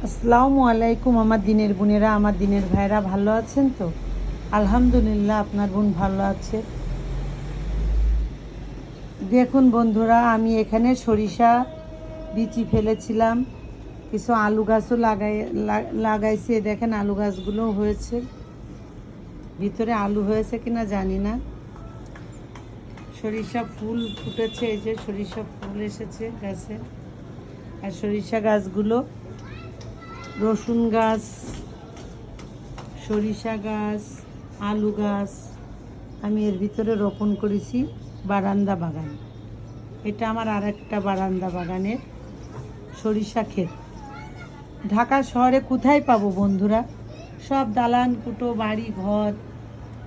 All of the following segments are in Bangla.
আসসালামু আলাইকুম আমার দিনের বোনেরা, আমার দিনের ভাইরা, ভালো আছেন তো? আলহামদুলিল্লাহ, আপনার বোন ভালো আছে। দেখুন বন্ধুরা, আমি এখানে সরিষা বিচি ফেলেছিলাম, কিছু আলু গাছও লাগাইছি। দেখেন আলু গাছগুলো হয়েছে, ভিতরে আলু হয়েছে কিনা জানি না। সরিষা ফুল ফুটেছে, এই যে সরিষা ফুল এসেছে গাছে। আর সরিষা গাছগুলো, রসুন গাছ, সরিষা গাছ, আলু গাছ আমি এর ভিতরে রোপণ করেছি। বারান্দা বাগান, এটা আমার আরেকটা বারান্দা বাগানের সরিষা ক্ষেত। ঢাকা শহরে কোথায় পাবো বন্ধুরা? সব দালান কুটো, বাড়ি ঘর,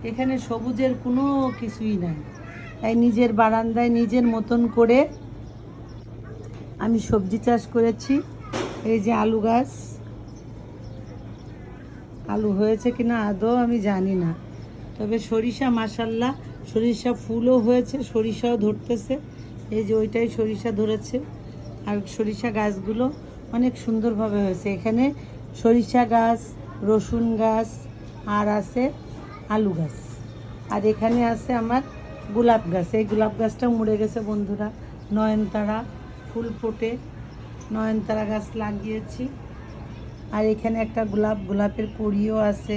এখানে সবুজের কোনো কিছুই নাই। তাই নিজের বারান্দায় নিজের মতন করে আমি সবজি চাষ করেছি। এই যে আলু গাছ, আলু হয়েছে কিনা আদৌ আমি জানি না, তবে সরিষা মাশাল্লাহ, সরিষা ফুলও হয়েছে, সরিষাও ধরতেছে। এই যে ওইটাই সরিষা ধরেছে। আর সরিষা গাছগুলো অনেক সুন্দরভাবে হয়েছে। এখানে সরিষা গাছ, রসুন গাছ, আর আছে আলু গাছ, আর এখানে আছে আমার গোলাপ গাছ। এই গোলাপ গাছটা মরে গেছে বন্ধুরা, নয়নতারা ফুল ফোটে, নয়নতারা গাছ লাগিয়েছি। আর এখানে একটা গোলাপের কড়িও আছে,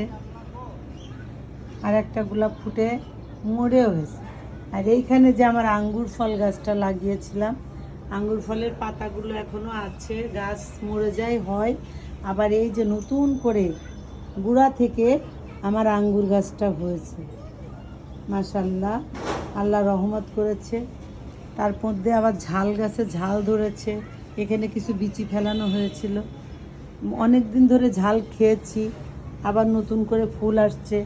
আর একটা গোলাপ ফুটে মরেও গেছে। আর এইখানে যে আমার আঙ্গুর ফল গাছটা লাগিয়েছিলাম, আঙ্গুর ফলের পাতাগুলো এখনও আছে, গাছ মরে যায় হয়, আবার এই যে নতুন করে গুঁড়া থেকে আমার আঙ্গুর গাছটা হয়েছে মাশাল্লাহ, আল্লাহ রহমত করেছে। তার মধ্যে আবার ঝাল গাছে ঝাল ধরেছে। এখানে কিছু বিচি ফেলানো হয়েছিল, অনেক দিন ধরে ঝাল খেয়েছি, আবার নতুন করে ফুল আসছে।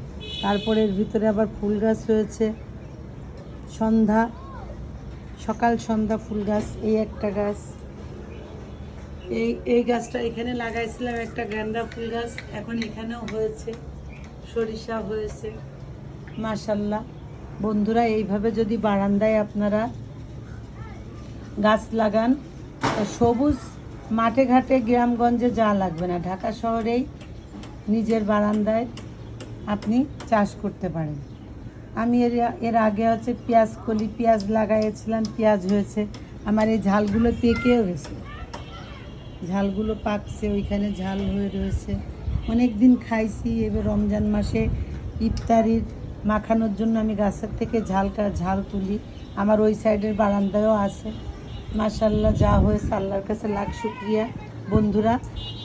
তারপরে এর ভিতরে আবার ফুল গাছ হয়েছে, সকাল সন্ধ্যা ফুল গাছ। এই একটা গাছ, এই গাছটা এখানে লাগাইছিলাম, একটা গেন্দা ফুল গাছ, এখন এখানেও হয়েছে, সরিষা হয়েছে মাশাল্লাহ। বন্ধুরা, এইভাবে যদি বারান্দায় আপনারা গাছ লাগান, সবুজ মাঠে ঘাটে গ্রামগঞ্জে যা লাগবে না, ঢাকা শহরেই নিজের বারান্দায় আপনি চাষ করতে পারেন। আমি এর আগে হচ্ছে পেঁয়াজ লাগাইছিলাম, পেঁয়াজ হয়েছে। আমার এই ঝালগুলো পেকেও গেছে, ঝালগুলো পাকছে, ওইখানে ঝাল হয়ে রয়েছে, অনেক দিন খাইছি। এবার রমজান মাসে ইফতারির মাখানোর জন্য আমি গাছের থেকে ঝাল তুলি। আমার ওই সাইডের বারান্দায়ও আছে মাশাল্লাহ, যা হয়েছে আল্লাহর কাছে লাখ শুকরিয়া। বন্ধুরা,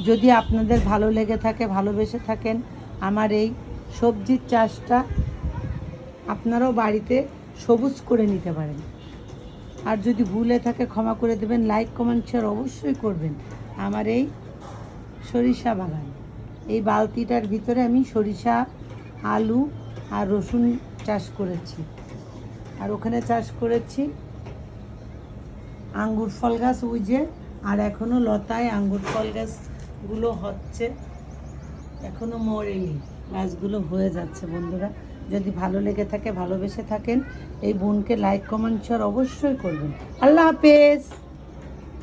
যদি আপনাদের ভালো লেগে থাকে, ভালোবেসে থাকেন আমার এই সবজির চাষটা, আপনারাও বাড়িতে সবুজ করে নিতে পারেন। আর যদি ভুলে থাকে ক্ষমা করে দেবেন, লাইক কমেন্ট শেয়ার অবশ্যই করবেন। আমার এই সরিষা বাগান, এই বালতিটার ভিতরে আমি সরিষা, আলু আর রসুন চাষ করেছি, আর ওখানে চাষ করেছি আঙ্গুর ফল গাছ, ওই যে, আর এখনও লতায় আঙ্গুর ফল গাছগুলো হচ্ছে, এখনও মরেনি, গাছগুলো হয়ে যাচ্ছে। বন্ধুরা, যদি ভালো লেগে থাকে, ভালোবেসে থাকেন, এই বোনকে লাইক কমেন্ট শেয়ার অবশ্যই করবেন। আল্লাহ হাফেজ।